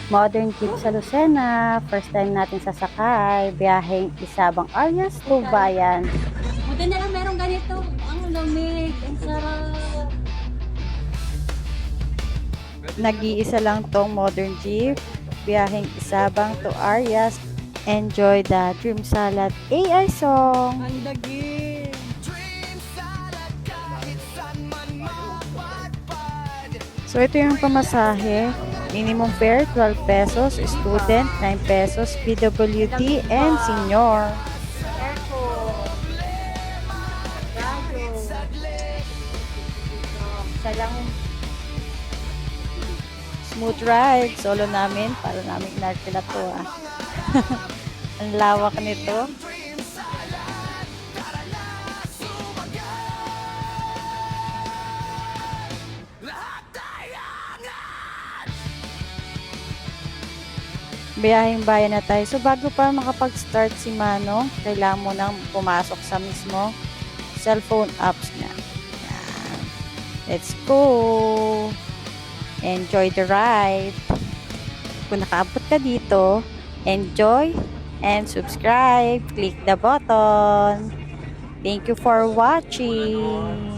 Modern jeep sa Lucena. First time natin sasakay. Biyaheng Isabang Arias to Bayan. Buti na lang merong ganito. Ang lamig, ang sarap. Nag-iisa lang tong modern jeep. Biyaheng Isabang to Arias. Enjoy the Dream Salad AI song. Ang daging. So, ito yung pamasahe. Minimum fare, 12 pesos. Student, 9 pesos. PWD and senior. Airport. Radyo. Isa lang smooth ride. Solo namin. Para namin inarte na to ah. Ang lawak nito. Biyaheng bayan na tayo. So, bago pa makapag-start si Manong, kailangan mo nang pumasok sa mismo cellphone apps niya. Yan. Let's go! Enjoy the ride! Kung nakaabot ka dito, enjoy and subscribe. Click the button. Thank you for watching.